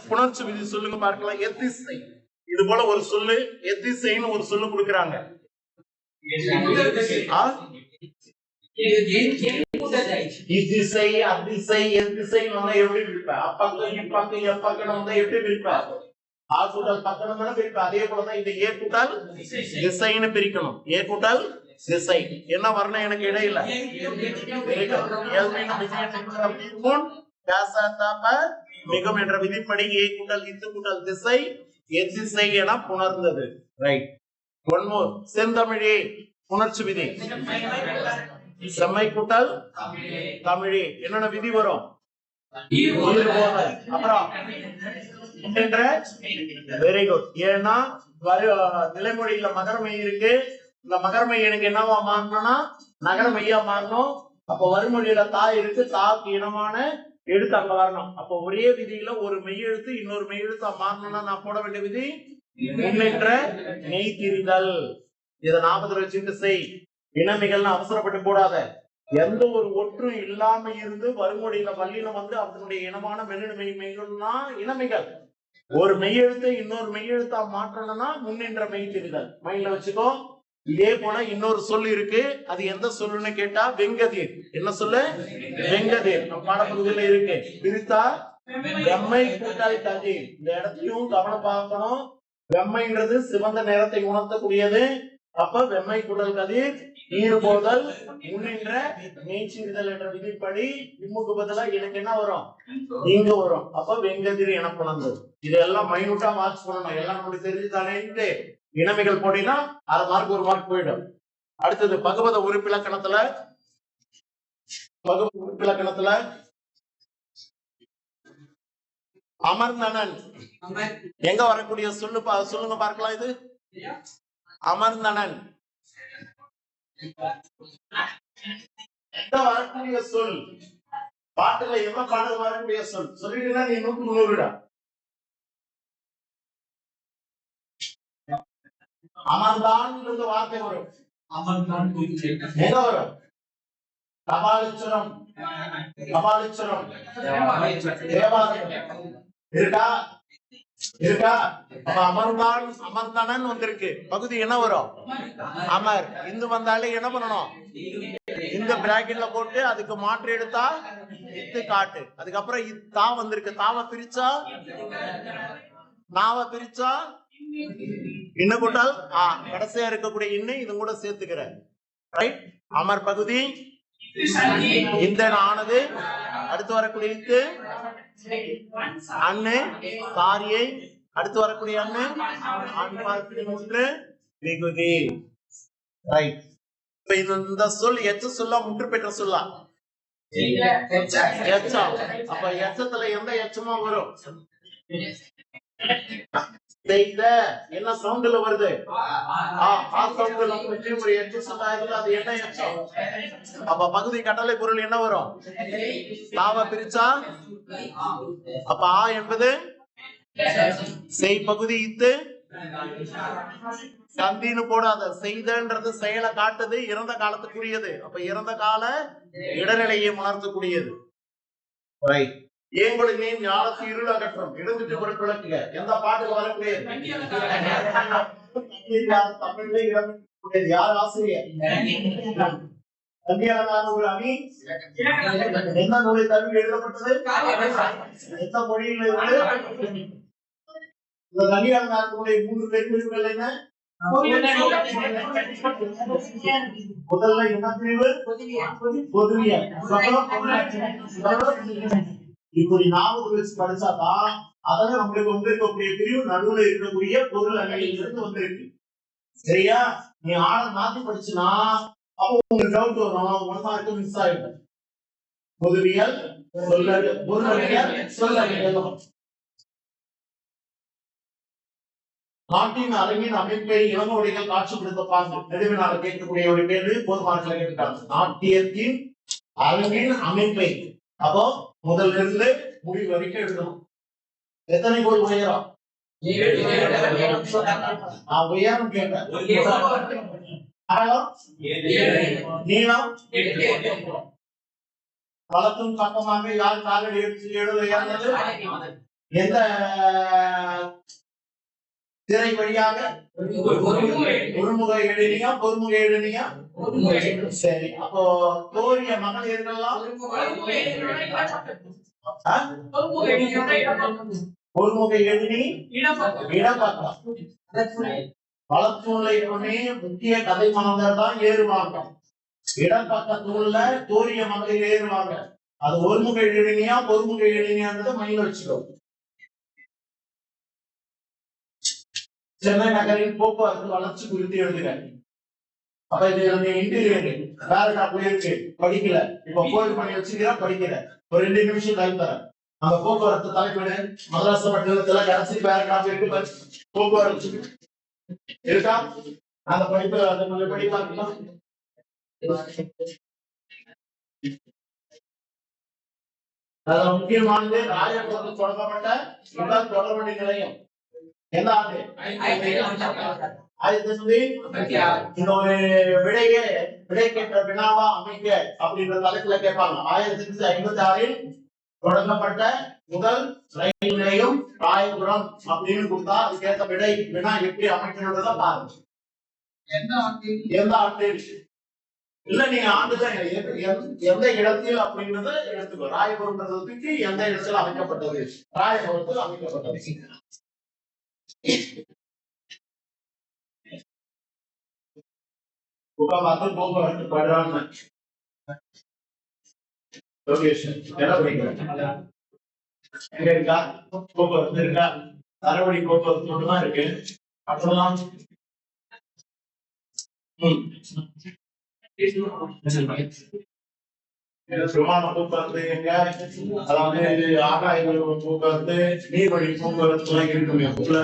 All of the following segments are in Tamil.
புணர்ச்சி விதி சொல்லுங்க பார்க்கலாம். எத்திசை, இது போல ஒரு சொல்லு, எத்திசைன்னு ஒரு சொல்லு கொடுக்குறாங்க. இத்திசை, அத்திசை, எத்திசை எப்படி பிரிப்ப? அப்பக்கம் இப்பக்கம் எப்பக்கம் எப்படி பிரிப்ப? ஆ கூட்டல் பக்கம் பிரிப்ப. அதே போலதான் இந்த ஏ கூட்டல் திசைன்னு பிரிக்கணும். ஏ கூட்டல் திசை என்ன வரணும் எனக்கு இடையில மிகும் என்ற விதிப்படி ஏ கூட்டல் இத்து கூட்டல் திசை எத்திசை என புணர்ந்தது. ரைட். One more. செந்தமிழே புணர்ச்சி விதி. செம்மை கூட்டல் தமிழே என்னென்ன விதி வரும்? அப்புறம் வெரி குட். ஏன்னா நிலைமொழியில மகரமை இருக்கு. இந்த மகரமை எனக்கு என்னவா மாறணும்னா நகரமையா மாறணும். அப்ப வறுமொழியில தா இருக்கு. தாக்கு இனமான எழுத்து அங்க வரணும். அப்ப ஒரே விதியில ஒரு மெய்யெழுத்து இன்னொரு மெய்யெழுத்தா மாறணும்னா நான் போட வேண்டிய விதி முன்னின்ற மெய் திரிதல். இதை ஞாபகத்துல வச்சுட்டு செய். இனமிகள்னு அவசரப்பட்டு போடாத. எந்த ஒரு ஒற்றும் இல்லாம இருந்து வறுமொழியில வல்லினம் வந்து அதனுடைய இனமான மெல்லின மெய்கள்னா இனமிகள். ஒரு மெய்யெழுத்தை இன்னொரு மெய்யெழுத்தா மாற்றணும்னா முன்னின்ற மெய் திரிதல். மைண்ட்ல வச்சுக்கோ. இதே போல இன்னொரு சொல் இருக்கு. அது எந்த சொல்லுன்னு கேட்டா வெங்கதீர். என்ன சொல்லு? வெங்கதீர். நம்ம பாடப்பகுதியில இருக்கு. பிரித்தா வெம்மை கூட்டல் கதிர். இந்த இடத்தையும் கவனம் பார்க்கணும். வெம்மைன்றது சிவந்த நிறத்தை உணர்த்தக்கூடியது. அப்ப வெம்மை கூட்டல் கதிர் ஈறுபோதல் முன்னின்ற மெய்ச்சிரிதல் என்ற விதிப்படி இம்முக்கு பதிலா எனக்கு என்ன வரும்? இங்க வரும். அப்ப வெங்கதிர் என புணர்ந்தது. இதெல்லாம் மைனூட்டா மார்க்ஸ் பண்ணணும். எல்லாம் நமக்கு தெரிஞ்சுதானேன்ட்டு இனமிகள் போட்டினா 6 மார்க் 1 மார்க் போயிடும். அடுத்தது பகவத உறுப்பிலக்கணத்துல அமர்ந்தனன் எங்க வரக்கூடிய சொல்லுங்க பார்க்கலாம். இது அமர்ந்தனன் வரக்கூடிய சொல். பாட்டுல எவ்வளவு பாடல் வரக்கூடிய சொல் சொல்லிட்டுனா நீ 100 அமர்ந்தான் வார்த்தை வரும். எங்க வரும்? கபாலீஸ்வரம் இருக்கா? அமர்ந்தானன் வந்திருக்கு. பகுதி என்ன வரும்? அமர். இந்து வந்தாலே என்ன பண்ணணும்? இந்த பிராக்கெட்ல போட்டு அதுக்கு மாற்று எடுத்தா இத்து காட்டு. அதுக்கப்புறம் தா வந்திருக்கு. தாவ பிரிச்சா நாவ பிரிச்சா இன்ன கூட்டால் கடைசியா இருக்கக்கூடிய இன்னும் இது கூட சேர்த்துக்கிற. ரைட். அமர் பகுதி இந்த ஆனது. அடுத்து வரக்கூடிய இத்து அண்ணு சாரியை. அடுத்து வரக்கூடிய அண்ணு ஒன்று விகுதி. ரைட். இப்ப இந்த சொல் எச்ச சொல்லா முற்று பெற்ற சொல்லா? எச்சம். அப்ப எச்சத்துல எந்த எச்சமா வரும்? செய்த என்ன சவுண்ட்ல வருது? அது என்ன எச்சம்? அப்ப பகுதி கட்டளை பொருள் என்ன வரும்? தாவ பிரிச்சா அப்ப ஆ என்பது செய் பகுதி. இத்து சந்தின்னு போடாத. செய்தன்றது செயலை காட்டுது. இறந்த காலத்துக்குரியது. அப்ப இறந்த கால இடநிலையை உணர்த்தக்கூடியது. ஏங்கொழினேன் ஞானத்து இருள் அகற்றும் இடந்துட்டு பொருட்களுக்கு எந்த பாட்டுக்கு வரக்கூடியது? தமிழ்ல இடம் யார் ஆசிரியர்? ஒரு அணி எந்த நூலை தமிழ் எழுதப்பட்டது? எந்த மொழியில் இருந்து? இந்த கல்யாணத்துடைய 3 பெருமைகள் என்ன? முதல்ல என்ன பிரிவு? பொதுவியல். இப்படி ஞாபகம் வச்சு படிச்சாதான் அதால நம்மளுக்கு இருக்கக்கூடிய பிரிவு நடுவுல இருக்கக்கூடிய பொருள் அணியிலிருந்து வந்திருக்கு. சரியா? நீ ஆர்டர் மாத்தி படிச்சுனா அப்போ உங்களுக்கு டவுட் வரும். 1 மார்க் மிஸ் ஆயிடும். பொதுவியல் பொருள் நாட்டின் அரங்கின் அமைப்பை இளங்கோடிகள் காட்சிப்படுத்தப்பாங்க. நெடுவினால கேட்கக்கூடிய ஒரு கேள்வி பொது மார்க்ல கேட்கிறாங்க. நாட்டியத்தின் அரங்கின் அமைப்பை. அப்போ முதல்ல இருந்து முடிவு வரைக்கும் எழுதணும். எத்தனை கோல் உயரம்? உயரம் கேட்டேன். நீளம் வளர்த்தும் பக்கமாக யார் காலடி எடுத்து எழுத எந்த திரை வழியாக ஒருமுக எழுதியா பொறுமுக எழுதியா சரி. அப்போ தோழிய மகளிர்கள்லாம் பொறுமுக எழுதி இடப்பக்கம் வளத்தூளையுமே முக்கிய கதை மாந்தர் தான் ஏறுவாங்க. இடப்பக்க தூள்ல தோழிய மகளிர் ஏறுவாங்க. அது ஒருமுக எழுதினியா பொறுமுக எழுதினியான்றதை மைண்ட்ல வச்சுக்கோ. சென்னை நகரின் போக்குவரத்து வளர்ச்சி குறித்து எழுதுக. அப்ப இது இன்டீரியர் பேரகிராஃப் இருக்கு, படிக்கல. இப்ப போய் பண்ணி வச்சுக்கிற படிக்கல. ஒரு 2 நிமிஷம் டைம் தரேன். அந்த போக்குவரத்து தலைப்பிடு மதராச பட்டியலத்துல கடைசி பேரகிராஃப் இருக்கு. போக்குவரத்து இருக்கா? அந்த படிப்பு அதை கொஞ்சம் படிக்கலாம். முக்கியமானது ராஜபுரத்தில் தொடங்கப்பட்ட முதல் தொடர்வண்டி நிலையம் எந்த ஆண்டு? விடைக்கேற்ற வினாவா அமைக்க அப்படின்ற தலைப்புல கேட்பாங்க. 1856 தொடங்கப்பட்ட முதல் ரயில் நிலையம் ராயபுரம் அப்படின்னு கொடுத்தா அதுக்கேற்ற வினா எப்படி அமைக்கணும்ன்றத பாருங்க. எந்த ஆண்டு இல்ல நீங்க ஆண்டுதான் எந்த இடத்தில் அப்படின்றத எடுத்துக்கோ. ராயபுரம்ன்றதுக்கு எந்த இடத்துல அமைக்கப்பட்டது? ராயபுரத்தில் அமைக்கப்பட்டது. போக்குவரத்து படுறாங்க என்ன படிக்கிறேன் எங்க இருக்கா? போக்குவரத்து இருக்கா? தரவழி போக்குவரத்து மட்டும்தான் இருக்கு. அப்புறம் விமான போக்குவரத்து எங்க? அதாவது ஆகாய போக்குவரத்து, நீர்வழி போக்குவரத்து எல்லாம் இருக்குமே உள்ள.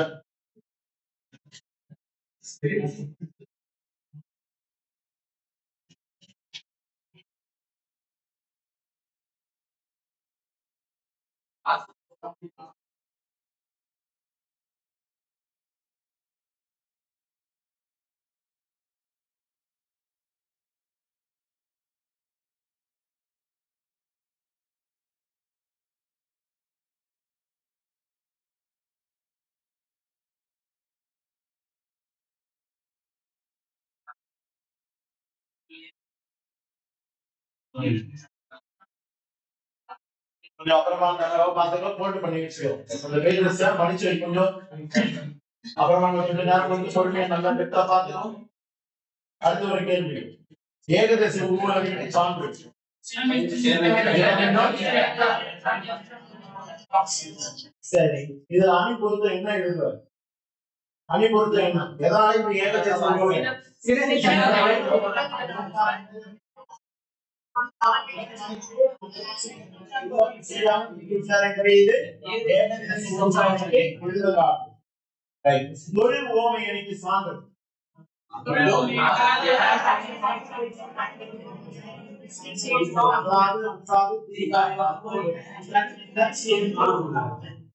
கொஞ்சம் அப்புறமா பார்த்துக்கோ, போட்டு பண்ணி வச்சுக்கோ. அந்த பேஜஸ் படிச்சு கொஞ்சம் அப்புறமா கொஞ்ச நேரம் கொஞ்சம் பொறுமையா நல்லா பெற்றா பார்த்துக்கோ. அடுத்த ஒரு கேள்வி, ஏகதேச உருவாக்க சான்று சரி. இதுல அணி பொறுத்த என்ன எழுதுவார்? அணி பொறுத்த என்ன? எதாலும் ஏகதேச தொழில் ஓமை அணிக்கு சான்று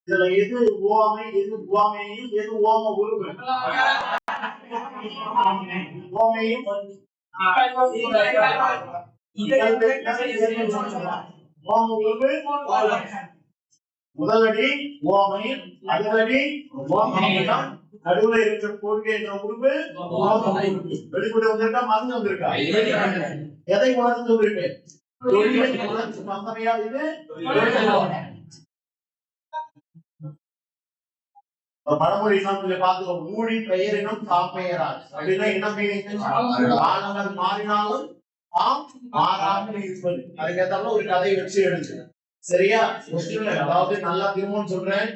இதுல எது ஓமை, எது ஓமையும், எது ஓம உருவு? ஓமையும் முதலடி ஓமை, அடுத்தடி ஓமம், நடுவுல இருக்கிற கோரிக்கை என்ற உறுப்பு வெளிப்பட வந்திருக்கா, மறந்து வந்திருக்கா? எதை உணர்ந்து வந்திருக்கு? பந்தமையா இது பழமொழி பார்த்து ஊழி பெயரினும் தாம்பெயரால் அப்படின்னா என்ன மீனிங்? காலங்கள் மாறினாலும் மாறாமல் இருப்பது. அதுக்கேற்றாலும் ஒரு கதையை வச்சு எழுது. சரியா? அதாவது நல்லா திரும்பவும் சொல்றேன்.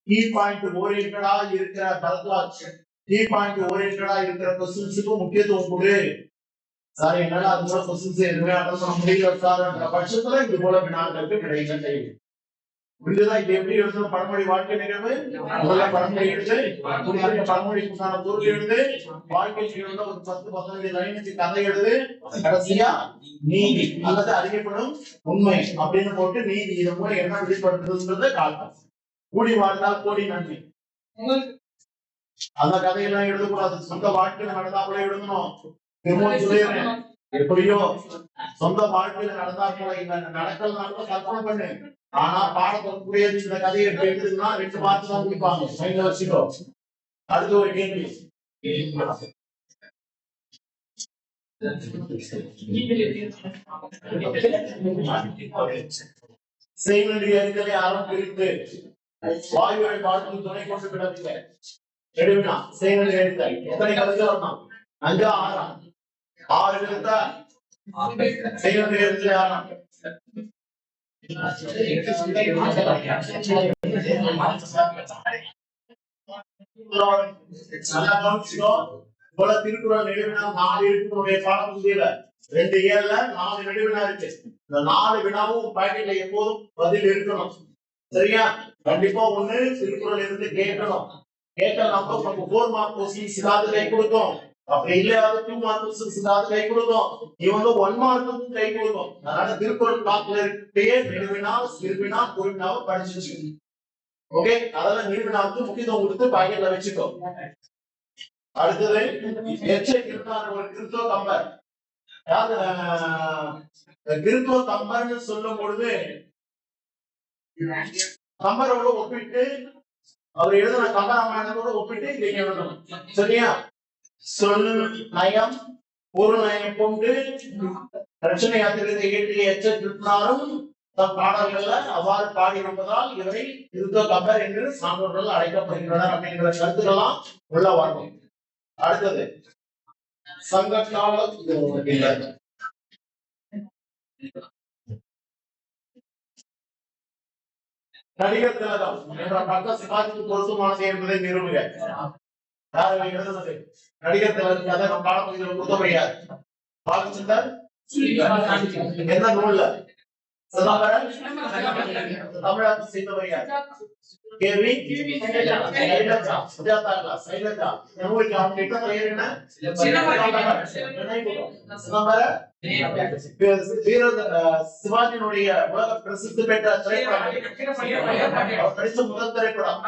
கீ பாயிண்ட் ஓரியன்டா இருக்கிற பரத்வாஜ், கீ பாயிண்ட் ஓரியன்டா இருக்கிற கொஸ்டின்ஸுக்கும் முக்கியத்துவம் கொடு. சார் என்னால அது போல கொஸ்டின்ஸ் எதுவுமே அட்டன் பண்ண முடியல சார்ன்ற பட்சத்துல இது போல வினாக்களுக்கு கிடைக்கின்ற புரியுதுதான். இது எப்படி எழுதணும்? பழமொழி வாழ்க்கை நிகழ்வு முதல்ல பழமொழி எடுத்து பழமொழிக்கான பொருள் எழுது, வாழ்க்கை நிகழ்வுல ஒரு 10-15 லைனுக்கு கதை எழுது, கடைசியா நீதி அல்லது அறியப்படும் உண்மை அப்படின்னு போட்டு நீதி இது மூலம் என்ன வெளிப்படுத்துறதுன்றத காட்டும். கூடி வாழ்ந்தால் கோடி நன்றி. அந்த கதையெல்லாம் எழுதக்கூடாது. சொந்த வாழ்க்கையில நடந்தா கூட எழுதணும். திருமணம் சொல்லிடுறேன், எப்படியோ சொந்த வாழ்க்கையில நடந்தா கூட நடக்கலனாலும் கற்பனை பண்ணு. ஆனா பாடத்தை புரியாது இந்த கதையை எடுத்துன்னா 2 மார்க் தான் கொடுப்பாங்க. மைண்ட்ல வச்சுக்கோ. அடுத்து ஒரு கேள்வி. செய்வெளி அறிதலை அறம் பிரித்து வாயுவை பார்த்து துணை கொண்டு விடவில்லை. எடுவினா செய்வெளி அறிதல் எத்தனை கருத்து வரணும்? 5 6 6 கருத்தா? செய்வெளி அறிதலை அறம் திருக்குறள் நெடுவினா 4 இருக்கு. பாடப்பகுதியில 2 ஏழுல 4 நெடுவினா இருக்கு. இந்த 4 வினாவும் பாக்கெட்ல எப்போதும் பதில் இருக்கணும். சரியா? கண்டிப்பா ஒண்ணு திருக்குறள் இருந்து கேட்கணும். கேட்கலாம் 4 மார்க் கொஸ்டின் சிலாது கை கொடுக்கும். அப்படி இல்லையாவது 2 மார்க் கொஸ்டின் சிலாது கை கொடுக்கும். இவங்க 1 மார்க்கும் கை கொடுக்கும். அதனால திருக்குறள் பாக்கெட்ல இருக்கே நெடுவினா சிறுவினா குறுவினாவை படிச்சு. ஓகே, அதெல்லாம் நெடுவினாவுக்கு முக்கியத்துவம் கொடுத்து பாக்கெட்ல வச்சுக்கோ. அடுத்தது எச்சை கிருத்தார் ஒரு கிறிஸ்துவ கம்பர். கிறிஸ்துவ கம்பர்னு சொல்லும் பொழுது கம்பரோட ஒப்பிட்டு அவர் எழுதின கம்பராமாயணத்தோட ஒப்பிட்டு இதை எழுதணும். சரியா? சொல் நயம் பொருள் நயம் கொண்டு ரட்சணை யாத்திரை இயற்றிய எச்ச கிருத்தாரும் தம் பாடல்கள்ல அவ்வாறு பாடியிருப்பதால் இவரை கிறிஸ்துவ கம்பர் என்று சான்றோர்கள் அழைக்கப்படுகின்றனர் அப்படிங்கிற கருத்துக்கெல்லாம் உள்ள வரணும். அடுத்தது சங்க கால நடிகர் திலகம் என்ற பக்க சிவாஜிக்கு பொருத்தமானது என்பதை நிறுவுக. யாரும் எழுதுனது நடிகர் திலகம் கதை நம்ம பாடப்பகுதியில் கொடுக்க முடியாது. பாலச்சந்தர் எந்த நூல்ல? தமிழாட்சி செய்தவர் யார்? கேவி சைலஜா. சுஜாதா சைலஜா. நம்மளுக்கு அவங்க கிட்ட பெயர் என்ன? சிவாஜியினுடைய உலக பிரசித்தி பெற்ற திரைப்படம் படிச்ச முதல் திரைப்படம்.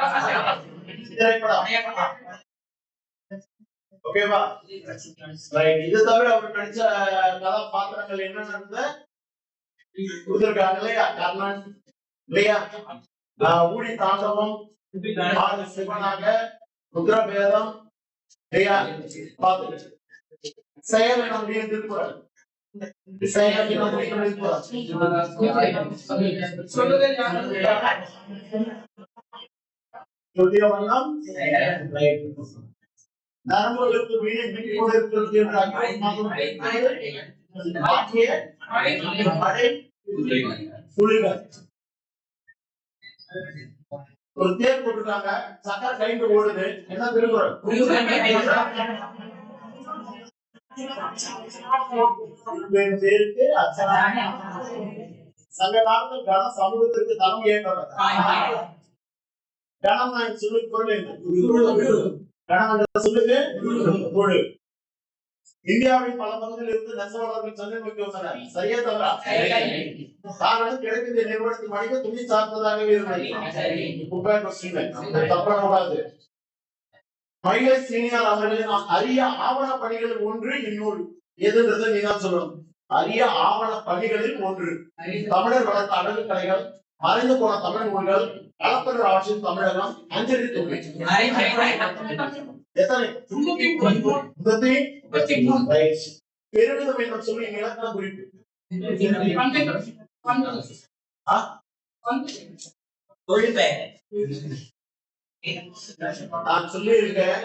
ஓகேவா? இது தவிர அவர் நடிச்ச கதாபாத்திரங்கள் என்னன்னு கொடுத்திருக்காங்க இல்லையா? கர்ணன் இல்லையா? ஊழி தாண்டவம், சிவனாக, ருத்ரபேதம் இல்லையா? பார்த்து செயல் நம்முடைய திருக்குறள். நரம்புகளுக்கு ஒரு தேர் போட்டுருக்காங்க. சக்கரை கைந்து ஓடுது. என்ன திருக்குறள்? சங்க காலத்தில் கன சமூகத்திற்கு தரம் ஏற்றவர். கணம் நான் சொல்லு பொருள் கணம் சொல்லுங்க. இந்தியாவின் பல பகுதியில் இருந்து நெசவாளர்கள் சென்னை நோக்கி வந்தனர். சரியா தவறா? காரணம் கிழக்கு நிறுவனத்தின் மனித துணி சார்ந்ததாகவே இருந்தது. தப்பக்கூடாது. மயிலை சீனியர் அவர்களின் அரிய ஆவண பணிகளில் ஒன்று இந்நூல். எதுன்றதை நீதான் சொல்லணும். அரிய ஆவண பணிகளில் ஒன்று தமிழர் வளர்த்த அழகு கலைகள், மறைந்து போன தமிழ் நூல்கள், களப்பெரு ஆட்சியின் தமிழகம், அஞ்சலி தொகை. பெருமிதம் என்று சொல்லி இலக்கண குறிப்பு. நான் சொல்லி இருக்கேன்.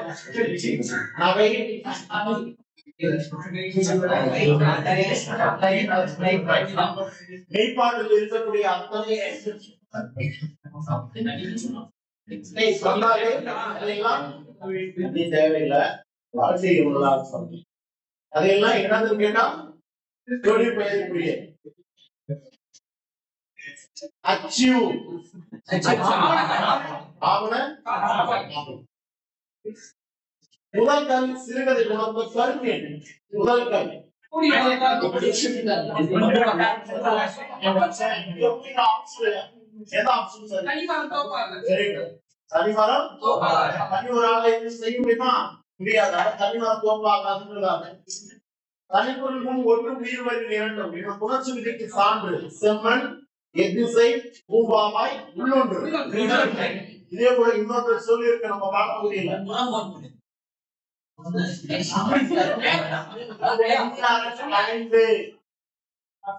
மெய்ப்பாட்டில் இருக்கக்கூடிய அத்தனை தேவையில்லை. அதையெல்லாம் என்னது கேட்டா தொழில் பெயருக்குரிய முதல் கல் சிறுகதை குணம் கருத்து. முதல் கல் தனிமரம் செய்ய முடியுமா? முடியாது. தனிமரம் தோப்பாகாது. தனிப்பொருளும் ஒன்றும் உயிர் வரி இரண்டும் புணர்ச்சி விதிக்கு சான்று. செம்மண் எதிசை பூபாவாய் உள்ளொன்று. இதே போல இன்னொரு சொல்லி இருக்கு நம்ம பார்க்க முடியல.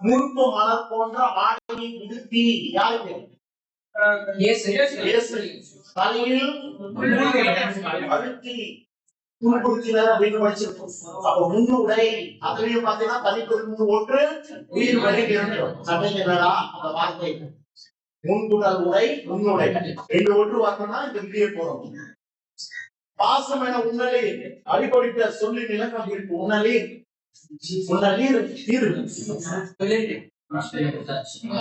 முறுப்பு மலர் போன்ற ஆடையை விடுத்தி யாருக்கு? தலையில் அழுத்தி துன்புறுத்தினர் அப்படின்னு படிச்சிருக்கோம். அப்ப முன்னுடை அதுலயும் பாத்தீங்கன்னா தனிப்பொருள் ஒன்று உயிர் வருகிறது அப்படிங்கிறதா அந்த வார்த்தை. முன்குடல் உடை முன்னுடை ரெண்டு ஒன்று வரணும்னா இந்த விதியை போறோம். பாசம் என உன்னலீர் அடிக்கொடித்த சொல்லி நிலக்கம் இருக்கு. உன்னலீர் உன்னலீர் தீரு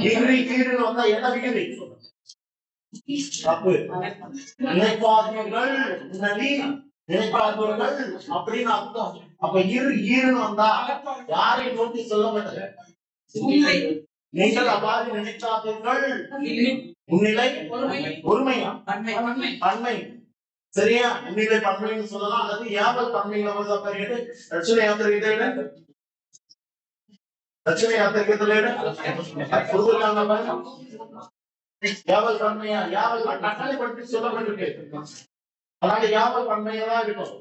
இகிரி கீருன்னு வந்தா என்ன விகிரி? தப்பு. நினைப்பார்கள் உன்னலீர் நினைப்பார்கள் அப்படின்னு அர்த்தம். அப்ப ஈருன்னு வந்தா யாரை நோக்கி சொல்லப்பட்டது? நீங்கள் அவ்வாறு நினைக்காதீர்கள். முன்னிலை ஒருமையா பன்மை சரியா? முன்னிலை பன்மைன்னு சொல்லலாம். அல்லது யாவல் பன்மையில ரட்சணை யாத்திரை ரட்சணை யாத்திரை யாவல் பன்மையா? யாவல் கட்டளைப்படுத்தி சொல்லப்பட்டிருக்கு. அதனால யாவல் பன்மையா தான் இருக்கும்.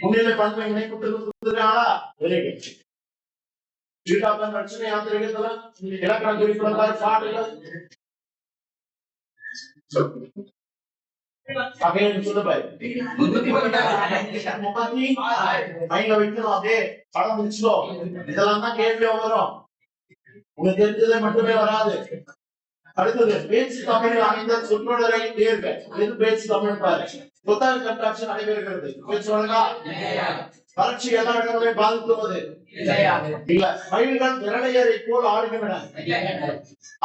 முன்னிலை பன்மை இணைப்புறாங்களா? ரட்சணை யாத்திரைகத்துல இலக்கண குறிப்பிடத்தார் பாடல்கள் படம் முடிச்சோ இதெல்லாம் தான் கேள்வியா வரும். உங்களுக்கு தெரிஞ்சதை மட்டுமே வராது. அடுத்தது பேச்சு தமிழில் அமைந்த சொற்றொடரை தேர்க. எது பேச்சு தமிழ் பாரு. புத்தக கண்காட்சி நடைபெறுகிறது. பேச்சு வழங்கா வறட்சி எல்லா இடங்களையும் பாதித்துவது இல்ல. மயில்கள் விரலையரை போல் ஆடுகின்றன.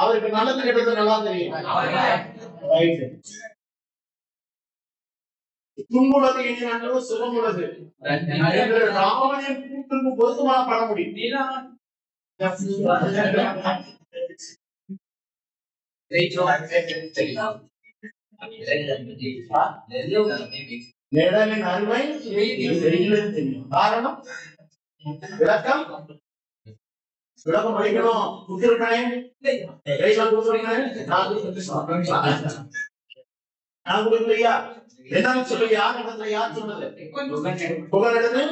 அவருக்கு நல்லது கெட்டது நல்லா தெரியும். துன்புள்ளது இனி சுகமுள்ளது என்று ராமனின் கூட்டுக்கு பொருத்தமாக பண்ண முடியும். நிழலின் அருமை தெரியும். காரணம் விளக்கம் படிக்கணும். நான் கொடுக்கலையா? என்னன்னு சொல்லி யார் இடத்துல யார் சொன்னது? புகழெடுத்து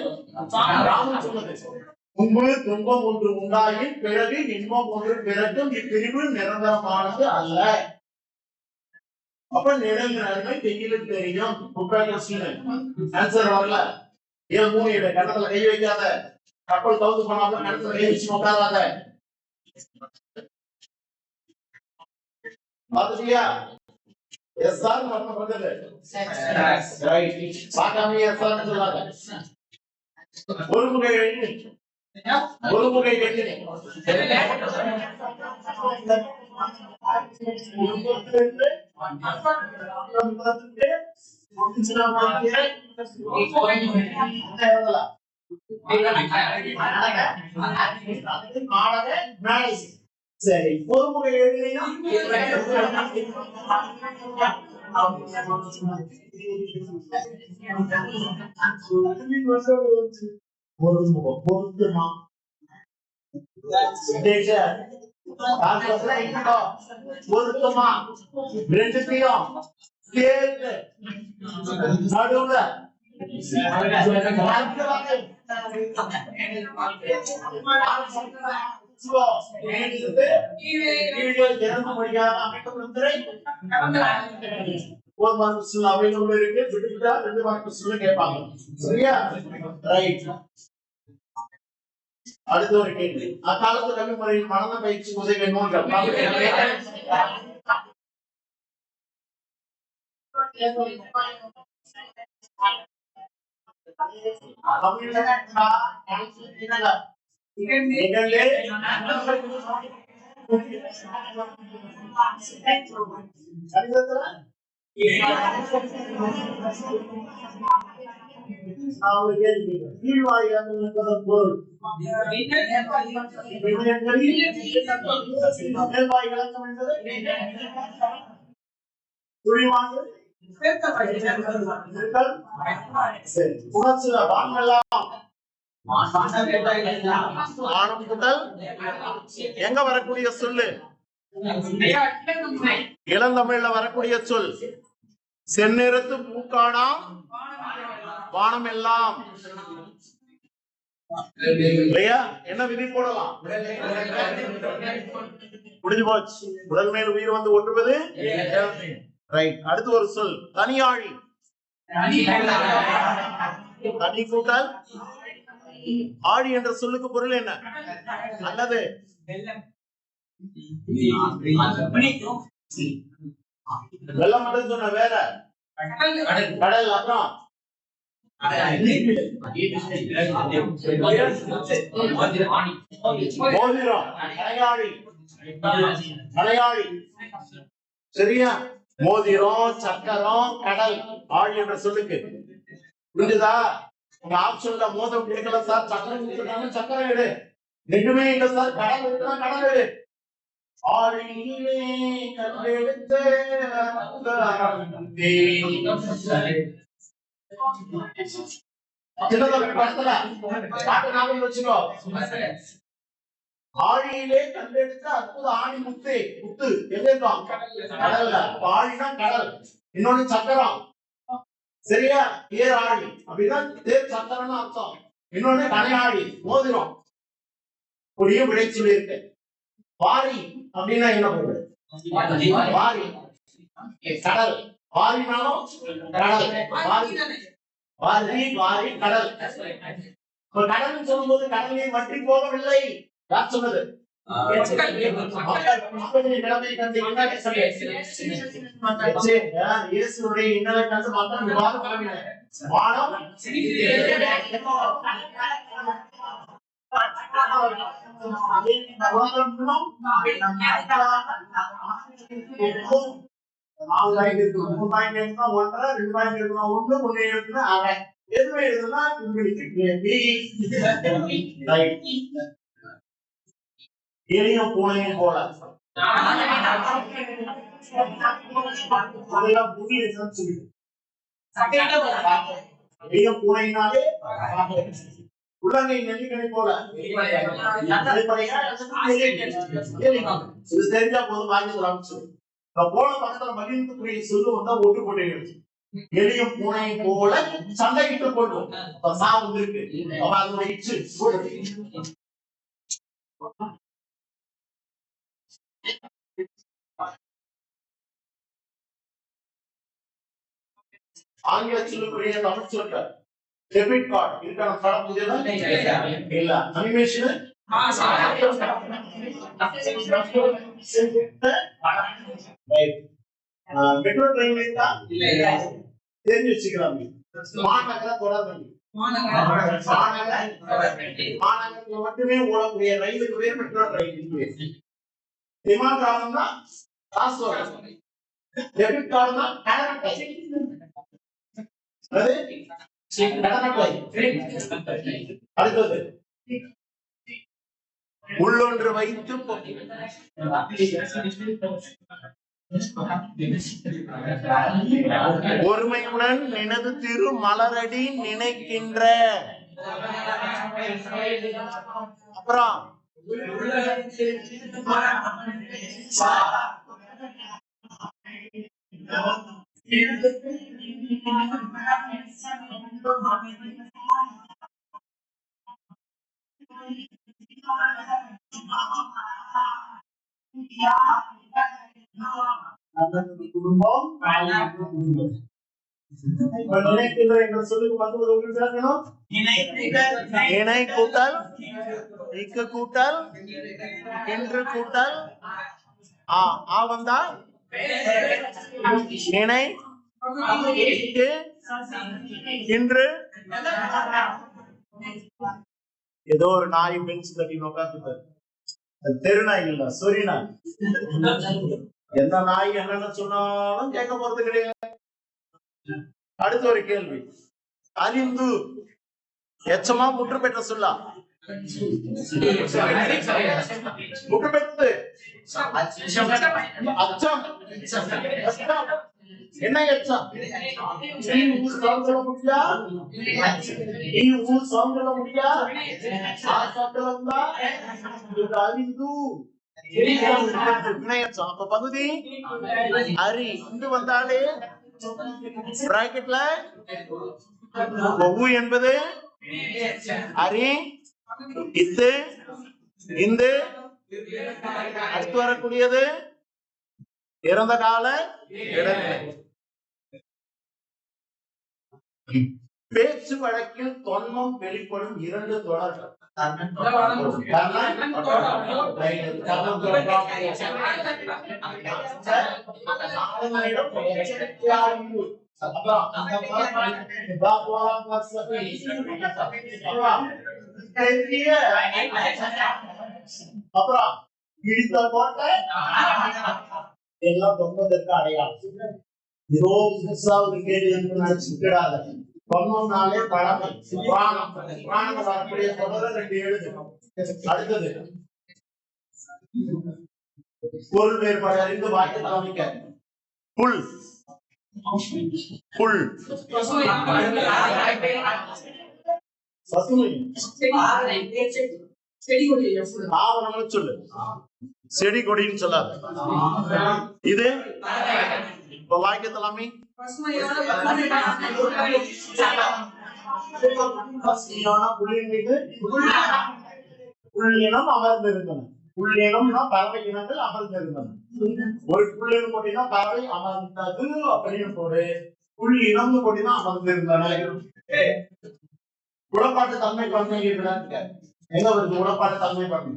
ராமன் சொன்னது. முன்பு துன்பம் ஒன்று உண்டாயின் பிறகு இன்பம் ஒன்று பிறகும் இப்பிரிவு நிரந்தரமானது அல்ல. அப்ப நிழல் அருமை தெய்யிலும் தெரியும். ஆன்சர் வரல. ஏன் மூணு கட்டத்துல கை வைக்காத. கப்பல் தவுத்து பண்ணாம கட்டத்துல கை வச்சு உட்காராத. பாத்துட்டியா? எஸ் சார் பண்ணப்பட்டது. பார்க்காம எஸ் சார் சொல்லாத. ஒரு முறை எண்ணி ஒரு முறை எண்ணி சரி ஒரு முறை எழுதினா பொருத்தமா பொருத்தமா ரெண்டுத்தையும் சேர்த்து நடுவுல ஒரு மார்க் அவைலபிள் இருக்கு. விட்டுட்டா 2 மார்க் கேட்பாங்க. சரியா? ரைட். அடுத்த ஒரு கேள்வி. அக்காலத்து கல்வி முறையில் மனநல பயிற்சி உதவி நூல்கள் பொருள் வானம் கூட்டல் எங்க வரக்கூடிய சொல்லு? இளந்தமிழ்ல வரக்கூடிய சொல். செந்நிறத்து பூக்கானாம் வானம் எல்லாம். இல்லையா? என்ன விதி போடலாம்? முடிஞ்சு போச்சு. உடல் மேல் உயிர் வந்து ஒட்டுவது. ரைட். அடுத்து ஒரு சொல் தனியாழி. தனி கூட்டல் ஆழி என்ற சொல்லுக்கு பொருள் என்ன? அல்லது வெள்ளம் மட்டும் சொன்ன வேற கடல். அப்புறம் மோதிரம் கலையாழி. கலையாழி சரியா? மோதிரம் சக்கரம் கடல் ஆழி என்ற சொல்லுக்கு. புரிஞ்சுதா? உங்க ஆப்ஷன்ல மோதிரம் கிடைக்கல சார், சக்கரம் கொடுத்துட்டாங்க சக்கரம் எடு. ரெண்டுமே இல்ல சார், கடல் எடுத்தா கடல் எடு. ஆழியிலே கண்டெடுத்த ஆழியிலே கண்டெடுத்த அற்புத ஆணி முத்து. முத்து எங்க? கடல்ல. ஆழினா கடல். இன்னொன்னு சக்கரம். சரியா? தேர் ஆழி அப்படின்னா தேர் சக்கரம்னு அர்த்தம். இன்னொன்னு கனையாழி மோதிரம். புரிய விடை சொல்லியிருக்கு. வாரி அப்படின்னா என்ன பொருள்? வாரி கடல். வாரினாலும் கடல். வாரி வாரி கடல். கடல் சொல்லும்போது கடலே வற்றி போகவில்லை. யார் சொன்னது? இயேசுடைய இன்னலை கண்டு மக்கள் விவாதம் பண்ணவில்லை. வானம் எளியும் பூனையும் போல பூனையினாலே உள்ளங்கை நெல்லிக்கணி போல தெரிஞ்சா போதும். வாங்கி போல பக்கத்துல மகிழ்ந்துக்குரிய சொல்லு வந்தா ஒட்டு போட்டு எளியும் பூனையும் போல சண்டையிட்டு போட்டோம். சாவு இருக்கு. அதோட இச்சு ஆங்கில சொல்லுக்குரிய தமிழ் சொற்கள். டெபிட் கார்டு இருக்கான படம் இல்ல. அனிமேஷன் மெட்ரோ ட்ரெயின் இருக்கா? தெரிஞ்சு வச்சுக்கலாம். மாநகர தொடர்வண்டி. மாநகரத்துல மட்டுமே ஓடக்கூடிய ரயிலுக்கு பேர் மெட்ரோ ட்ரெயின். விமானம்னா காசு வரும். டெபிட் கார்டுனா அடுத்தது உள்ளொன்று வைத்து ஒருமையுடன் நினது திரு மலரடி நினைக்கின்ற. அப்புறம் குடும்பம் சொல்லுக்கு இணை கூட்டல் இக்கு கூட்டல் இன்று கூட்டல் ஆ வந்தா இணை இன்று. ஏதோ ஒரு நாய் பெஞ்ச் தட்டி உட்காந்து தெருநாய் இல்ல சொரி நாய். எந்த நாய் என்னன்னு சொன்னாலும் கேட்க போறது கிடையாது. அடுத்த ஒரு கேள்வி. அறிந்து எச்சமா முற்று பெற்ற சொல்லா? முற்று பெற்று அச்சம். என்ன எச்சம்? நீ ஊர் சவுண்ட் சொல்ல முடியா? நீ ஊர் சவுண்ட் சொல்ல முடியா? ஆசத்தலந்தா இது அறிந்து வினையச்சம். அப்ப பகுதி அரி இங்கு வந்தாலே பிராக்கெட்ல ஊ என்பது அரி இத்து இந்த அடுத்து வரக்கூடியது இறந்த கால இடைநிலை. பேச்சு வழக்கில் தொன்மம் வெளிப்படும் 2 தொடர்கள். அப்புறம் இடித்த கோட்டை எல்லாம் தொன்மத்திற்கு அடையாளம். ஏதோ புதுசா ஒரு கேள்வி நினைச்சுக்கிடாத. தொன்மம்னாலே பழமை புராணம். புராணம் வரக்கூடிய தொடர் 2 எழுதணும். அடுத்தது பொருள் வேறுபாடு அறிந்து வாய்க்கு காமிக்க. புல் புல் பசுமை ஆவணம்னு சொல்லு. செடி கொடின்னு சொல்லாத. இது இப்ப வாய்க்கலாமே புள்ளின் மீது புள்ளினம் அமர்ந்திருந்தன. புள்ளினம்னா பறவை இனங்கள் அமர்ந்திருந்தன. ஒரு புள்ளினம் போட்டினா பறவை அமர்ந்தது அப்படின்னு போடு. புள்ளினம் போட்டினா அமர்ந்திருந்தன. புலப்பாட்டு தன்மை பன்மை எங்க வருது? புலப்பாட்டு தன்மை பன்மை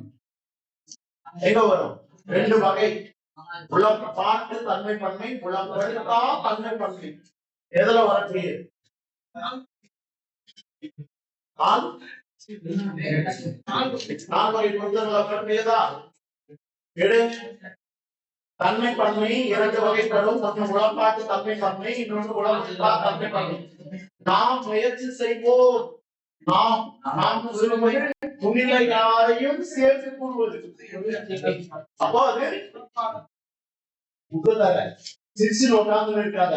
எங்க வரும்? 2 வகை. புலப்பாட்டு தன்மை பன்மை, புலப்படுத்தா தன்மை பன்மை. எதுல வரக்கூடிய தன்மை பன்மை 2 வகைப்படும். ஒன்று புலப்பாட்டு தன்மை பன்மை, இன்னொன்று புலப்படுத்தா தன்மை பன்மை. நாம் முயற்சி செய்வோம். நாம் துணிலை யாரையும் சேர்த்து கூறுவது. அப்போ அது சிரிச்சில் உட்கார்ந்து இருக்காத.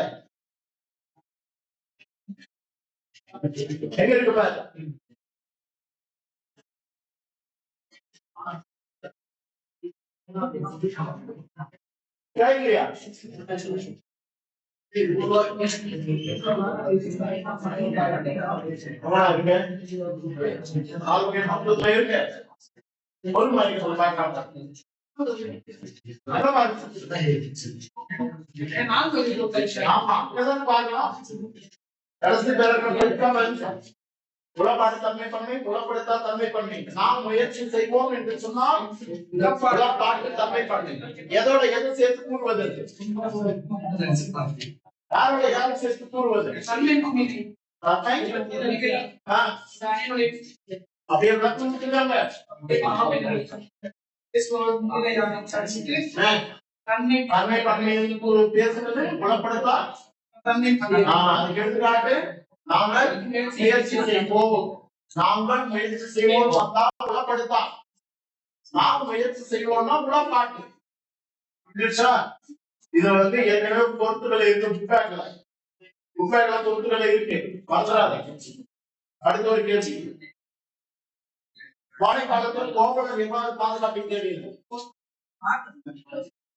எங்க இருக்கு பாரு. கேட்கலையா? ஒரு மாதிரி புலப்பாடு தன்மை பண்ணி, புலப்படுத்தா தன்மை பண்ணி. நாம் முயற்சி செய்வோம் என்று சொன்னால் புலப்பாட்டு தன்மை பண்ணி. எதோட எது சேர்த்து கூறுவது? யாரோட யாரு சேர்த்து கூறுவது? அப்படியே விளக்கம். தன்மை பண்ணி பேசுறது புலப்படுத்தா தன்மை பண்ணி. அதுக்கு எடுத்துக்காட்டு நாங்கள் முயற்சி செய்வோம். நாங்கள் முயற்சி செய்வோம் வந்தா புலப்படுத்தா. நாம் முயற்சி செய்வோம்னா புலப்பாட்டு. இது ஏற்கனவே பொருத்துக்களை இருக்கு. புக்பேக்ல பொருத்துக்களை இருக்கு. மறந்துடாத. அடுத்த ஒரு கேள்வி. வாழை காலத்தில் கோவலர் எவ்வாறு பாதுகாப்பை தேடியது?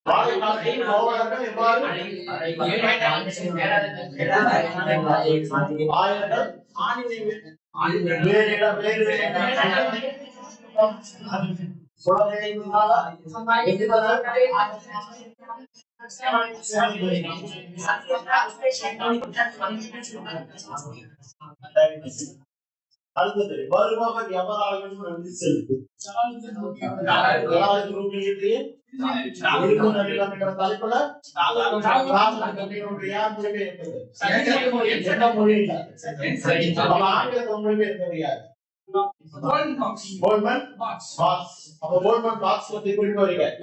வாழை காலத்தில் கோவலர்கள் எவ்வாறு அடுத்தது வருபவர் எவராலும் நன்றி செலுத்து. தலைப்புல ஆங்கிலத்தை மொழிபெயர்க்க முடியாது.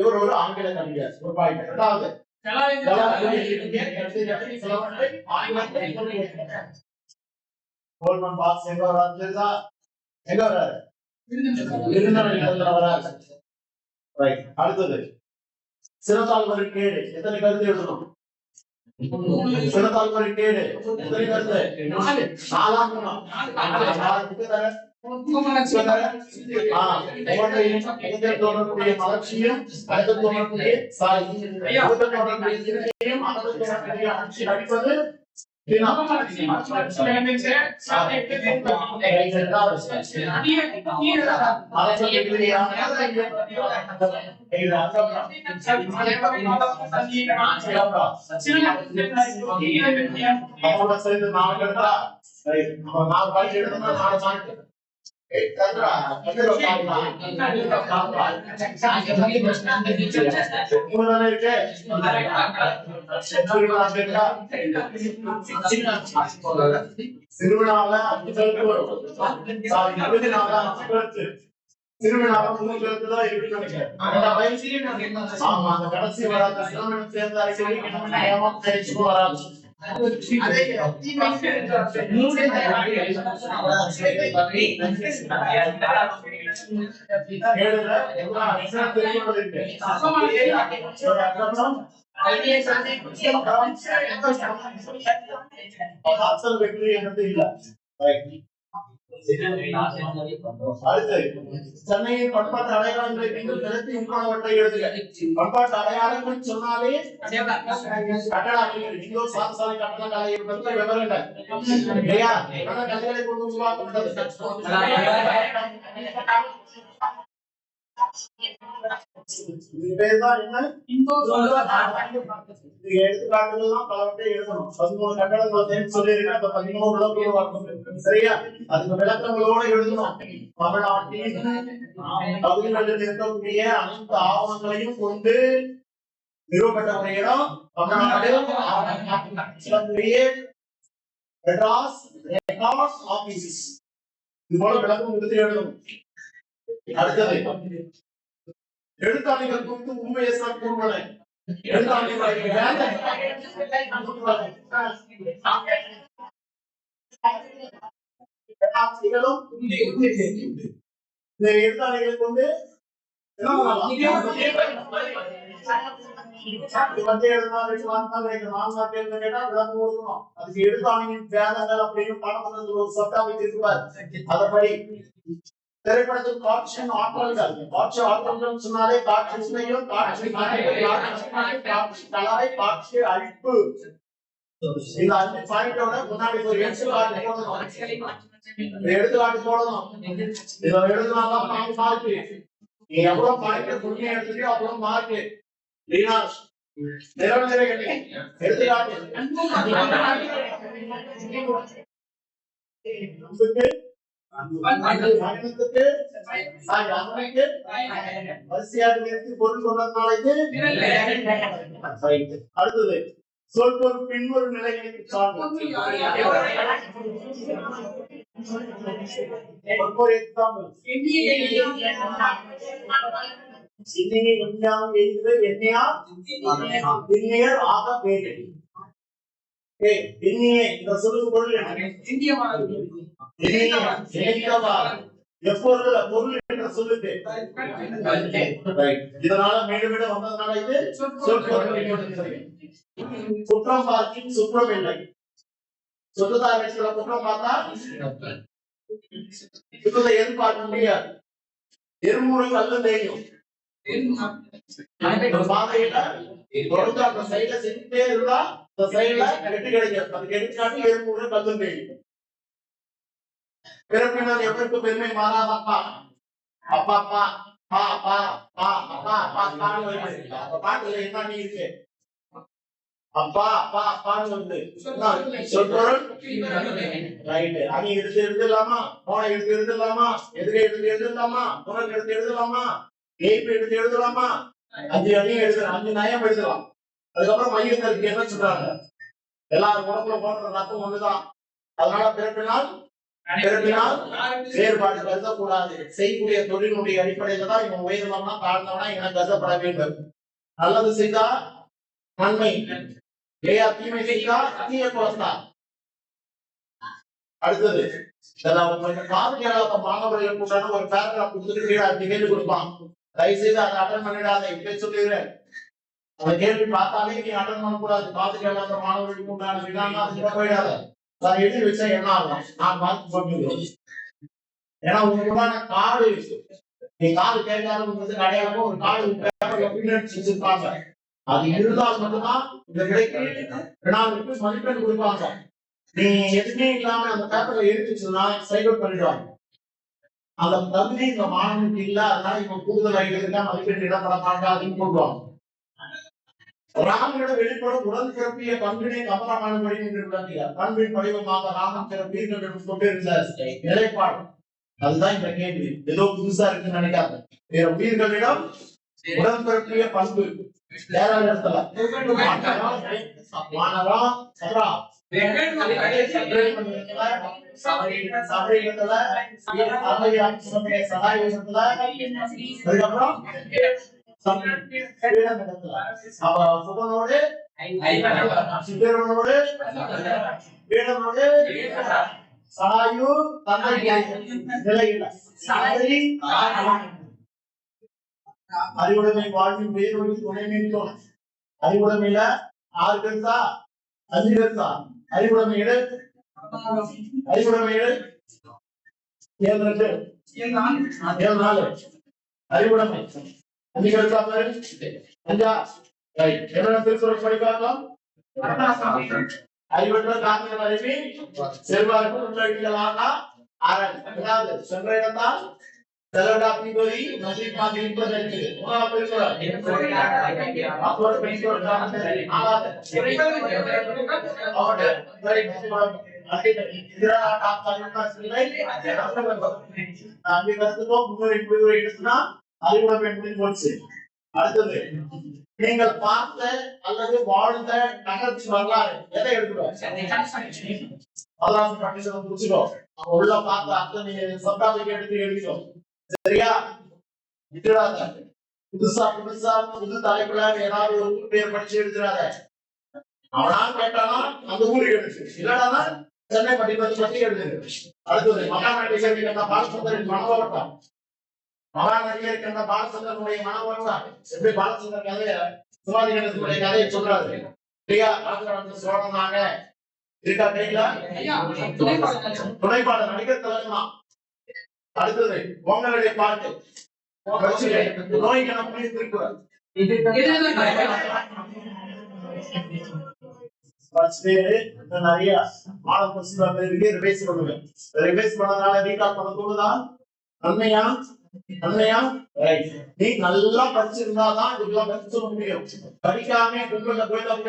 இவர் ஒரு ஆங்கில கவிஞர். ஒரு பாயிண்ட். இரண்டாவது கோல்மன் பாக்ஸ் எங்க வராது? எங்க வராது? அடுத்தது சிறந்தால் கேடு எத்தனை கருத்து எழுதணும்? சிறந்தால் கேடு எத்தனை கருத்து? நாலாம் குணம். மலர்ச்சியும் அடுத்த தோன்றக்கூடிய அடிப்பது திருவிழாவில் 5 கருத்து வரும். திருவிழாவை 3 கருத்து தான் இருக்குன்னு நினைக்கிறேன். ஆமா, அந்த கடைசி வராது சேர்ந்து வராது. வெற்றி என்பது இல்ல. சென்னையின் பண்பாட்டு அடையாளங்களை நீங்கள் நிறுத்தி உட்காணவற்றை எழுதுக. பண்பாட்டு அடையாளங்கள் சொன்னாலே கட்டடங்கள் இந்தோ சாதசாலை கட்டடங்களை பற்றி விவரங்கள் இல்லையா? கலைகளை கொண்டு உருவாக்கப்பட்டது. எடுத்துக்காட்டுகள்லாம் பலவற்றை எழுதணும். 13 கட்டடங்கள் சொல்லியிருக்கேன். அந்த 13 விளக்கங்களோட சரியா? அதுக்கு விளக்கங்களோட எழுதணும். தமிழ்நாட்டின் பகுதிகளில் இருக்கக்கூடிய அனைத்து ஆவணங்களையும் கொண்டு நிறுவப்பட்ட ஒரு இடம் தமிழ்நாடு மெட்ராஸ் ரெக்கார்ட்ஸ் ஆபீஸ். இது போல விளக்கம் கொடுத்து எழுதணும். அடுத்தது எழுத்தாணிகள் குறித்து உண்மையை கூறுவன. எழுத்தாணிகளும் இந்த எழுத்தாணிகளை கொண்டு எழுத்தாணியின் வேதங்கள் அப்படின்னு பாடப்பட்டது ஒரு சொட்டா வச்சிருப்பார். அதன்படி திரைப்படத்தில் காட்சியின் ஆற்றல்கள், காட்சி ஆற்றல்கள் சொன்னாலே காட்சி சிலையும் காட்சி காட்சி கலாய் காட்சி அழிப்பு. இந்த 5 பாயிண்டோட முன்னாடி ஒரு எடுத்துக்காட்டு போடணும். இதை எழுதினாதான் மார்க். நீ எவ்வளவு பாயிண்ட் பொறுமையா எடுத்துக்கிட்டோ அவ்வளவு மார்க். எடுத்துக்காட்டு அடுத்தது சொல்பொரு பின்வரும் நிலைகளுக்கு சார்ந்து. ஒரு எக்ஸாம்பிள் எப்பொருள் பொருள் என்ற சொல்லுக்கு இதனால மீண்டும் மீண்டும் வந்ததுனால இது குற்றம் பார்க்கின் சுற்றம் இல்லை. சொத்துதார குற்றம் பார்த்தா குற்றத்தை எதிர்பார்க்க முடியாது. எருமுறை கல்லு தெரியும். பாதையில தொடர்ந்து அந்த சைட்ல செஞ்சுட்டே இருந்தா அந்த சைட்ல வெட்டி கிடைக்கும். அதுக்கு எடுத்துக்காட்டி எருமுறை கல்லு தெரியும். பிறப்பினால் எவருக்கு பெருமை மாறாதப்பா அப்பா அப்பா பா பா பா அப்பா அப்பா அந்த பாட்டுல என்ன நீ இருக்கு? அப்பா அப்பா அப்பான்னு வந்து சொல்பொருள் ரைட்டு. அணி எடுத்து எழுதலாமா? போனை எடுத்து எழுதலாமா? எதிரே எடுத்து எழுதலாமா? புறக்கு எடுத்து எழுதலாமா? ஏய்ப்பு எடுத்து எழுதலாமா? 5 அணி எழுதலாம், 5 நயம் எழுதலாம். அதுக்கப்புறம் மையங்களுக்கு என்ன சொல்றாங்க? எல்லாரும் உடம்புல போடுற ரத்தம் ஒண்ணுதான். அதனால பிறப்பினால் வேறுபாடு கருதக்கூடாது. செய்யக்கூடிய தொழிலுடைய அடிப்படையில தான் இவன் உயர்ந்தவனா தாழ்ந்தவனா என கருதப்பட வேண்டும். நல்லது செய்தா நன்மை, தீமை செய்தா தீய குலத்தா. அடுத்தது காது கேளாத மாணவர்கள் கூட ஒரு பேராகிராஃப் கொடுத்துட்டு கேள்வி கொடுப்பான். தயவு செய்து அதை அட்டன் பண்ணிடாத. இப்படி சொல்லிடுறேன். அந்த கேள்வி பார்த்தாலே நீ அட்டன் பண்ணக்கூடாது. பார்த்து கேட்காத மாணவர்களுக்கு உண்டான வினான்னா அதுக்கிட்ட போயிடாத. அதை எழுதி வச்சா என்ன ஆகும்? நான் பார்த்து போட்டுருவேன். ஏன்னா உங்களுக்கான காடு இருக்கு. நீ காடு கேட்காத அடையாளமா ஒரு காடு வச்சிருப்பாங்க. அது இருந்தால் மட்டும்தான் இந்த விடைக்கு வினாவிற்கு மதிப்பெண் கொடுப்பாங்க. நீ எதுவுமே இல்லாம அந்த பேப்பர்ல எழுதிச்சுன்னா சைக்கிள் பண்ணிடுவாங்க. அந்த தகுதி இந்த மாணவனுக்கு இல்ல, அதனால இவன் கூடுதல் ஐடியா மதிப்பெண் இடப்பட மாட்டாதுன்னு சொல்லுவாங்க. ராமனிடம் வெளிப்படும் உடல் சிறப்பிய பண்பினை கமலமானபடி என்று விளங்கினார். பண்பின் வடிவமாக ராமன் பிற உயிர்களிடம் கொண்டிருந்த நிலைப்பாடு அதுதான் இந்த கேள்வி. ஏதோ புதுசா இருக்குன்னு நினைக்காத. பிற உயிர்களிடம் உடல் சிறப்பிய பண்பு ஏழாவது இடத்துல மாணவா சரா சுகனோடு சுகனோடு சகாயு தந்தை நிலையில அறிவுடைமை வாழ்வின் பேரொழி துணை நின்றோம். அறிவுடைமையில 6 பேருதா 5 பேருதா அறிவுடைமையில 7 அறிவுடைமை 5 பேருதா பேரு 5 என்ன திருக்குறள் படிக்கலாம். அறிவற்ற காத்திர அறிவி செல்வாக்கு உள்ளிட்டலான அதாவது சென்ற இடத்தால் செலவடாப்பி கோரி நதி பாதி இருப்பதற்கு அடுத்தது நீங்கள் பார்த்த அல்லது வாழ்ந்த நகர்ச்சி வரலாறு எதை எடுக்கிறோம்? புடிச்சுக்கோ. உள்ள பார்த்த அர்த்தம் நீங்க சொத்தாவுக்கு எடுத்து எழுதிக்கோ. சரியா? விட்டுடாத. புதுசா புது தலைப்புல ஏதாவது ஒரு ஊர் பேர் படிச்சு எழுதுறாத. அவனா கேட்டானா அந்த ஊருக்கு எடுத்து இல்லடா சென்னை பட்டி எழுது. அடுத்தது மகாநடிகர் கண்ட பாலச்சந்திரன் மனோவட்டம். மகாநடிகர் கண்ட பாலச்சந்திரனுடைய மனோவட்டம். எப்படி பாலச்சந்திரன் கதைய சிவாஜி கணேசனுடைய கதையை சொல்றாரு. இல்லையா? சோழனாக இருக்கா கையில துணைப்பாளர் நடிகர் தலைவனா. அடுத்தது பொங்கலுடைய பாட்டு நோய்க்கான திருக்குறள். நிறைய மாணவ ரிவைஸ் பண்ணுவேன். ரிவைஸ் பண்ணதுனால ரீகால் பண்ண தோணுதான். நன்மையா நன்மையா நீ நல்லா படிச்சிருந்தாதான் இதெல்லாம் படிச்சு சொல்ல முடியும். படிக்காம உங்களோட குறைவிடம்